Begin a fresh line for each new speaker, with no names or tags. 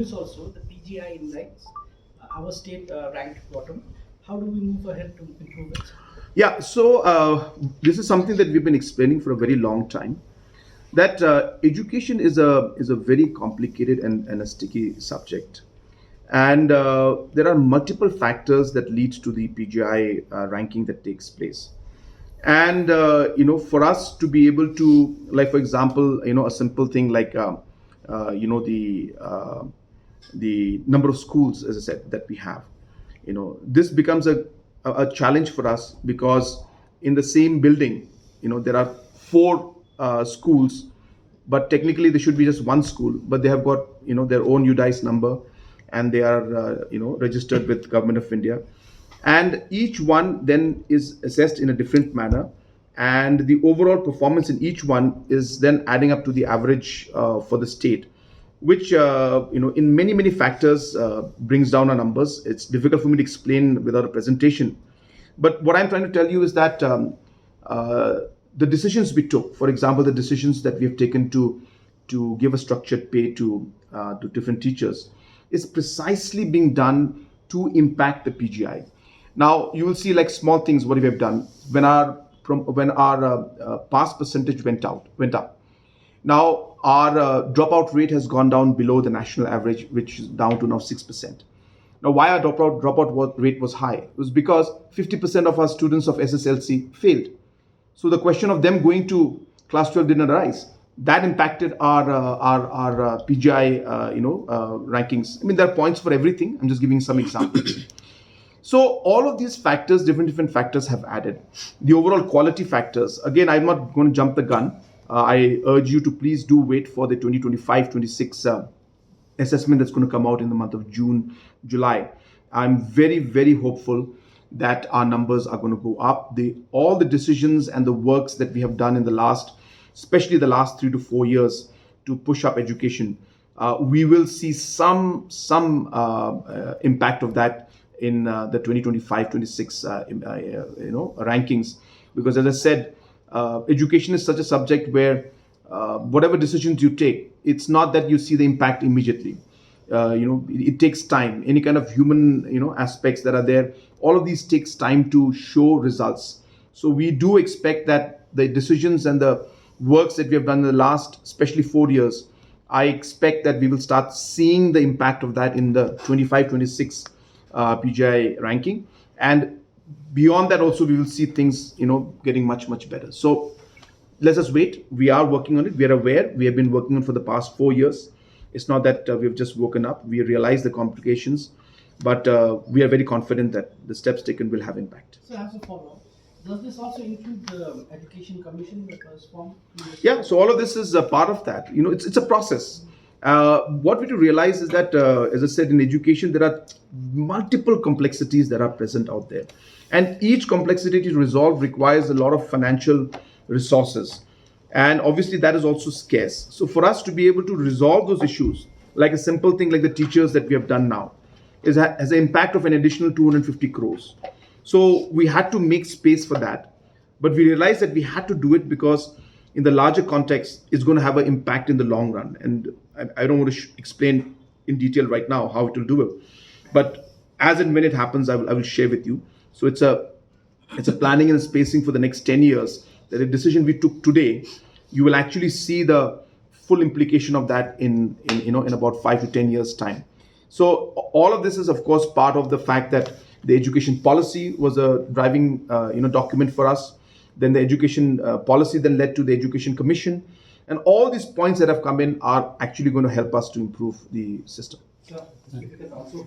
news also, the PGI index, our state ranked bottom. How do we move ahead to improve it?
Yeah, so this is something that we've been explaining for a very long time. That education is a very complicated and a sticky subject, and there are multiple factors that lead to the PGI ranking that takes place. And for us to be able to, like for example, a simple thing like the number of schools, as I said, that we have. This becomes a challenge for us because in the same building, there are four schools, but technically there should be just one school, but they have got their own UDISE number, and they are registered with Government of India, and each one then is assessed in a different manner, and the overall performance in each one is then adding up to the average for the state, which in many factors brings down our numbers. It's difficult for me to explain without a presentation, but what I'm trying to tell you is that the decisions we took, for example, the decisions that we have taken to give a structured pay to different teachers, is precisely being done to impact the PGI. Now you will see like small things what we have done when our pass percentage went up. Now our dropout rate has gone down below the national average, which is down to now 6%. Now why our dropout rate was high? It was because 50% of our students of SSLC failed. So the question of them going to class 12 didn't arise. That impacted our PGI rankings. I mean, there are points for everything. I'm just giving some examples. So all of these factors, different factors have added. The overall quality factors, again, I'm not going to jump the gun. I urge you to please do wait for the 2025-26 assessment that's going to come out in the month of June, July. I'm very hopeful that our numbers are going to go up. All the decisions and the works that we have done in especially the last 3 to 4 years to push up education, we will see some impact of that in the 2025-26 rankings, because as I said, education is such a subject where whatever decisions you take, it's not that you see the impact immediately. It takes time. Any kind of human aspects that are there, all of these takes time to show results. So we do expect that the decisions and the works that we have done in the last, especially 4 years, I expect that we will start seeing the impact of that in the 25-26 PGI ranking, and beyond that also we will see things getting much better. So let us wait. We are working on it. We are aware. We have been working on it for the past 4 years. It's not that we've just woken up. We realize the complications, but we are very confident that the steps taken will have impact.
So as a follow-up, does this also include the Education Commission that was formed?
Yeah, so all of this is a part of that. It's a process. What we do realize is that, as I said, in education, there are multiple complexities that are present out there. And each complexity to resolve requires a lot of financial resources. And obviously that is also scarce. So for us to be able to resolve those issues, like a simple thing like the teachers that we have done now, has an impact of an additional 250 crores. So we had to make space for that. But we realized that we had to do it because in the larger context, it's going to have an impact in the long run. And I don't want to explain in detail right now how it will do it. But as and when it happens, I will share with you. So it's a planning and spacing for the next 10 years. That a decision we took today, you will actually see the full implication of that in about 5 to 10 years time. So all of this is of course part of the fact that the education policy was a driving document for us. Then the education policy then led to the Education Commission, and all these points that have come in are actually going to help us to improve the system.
Sure. If you can also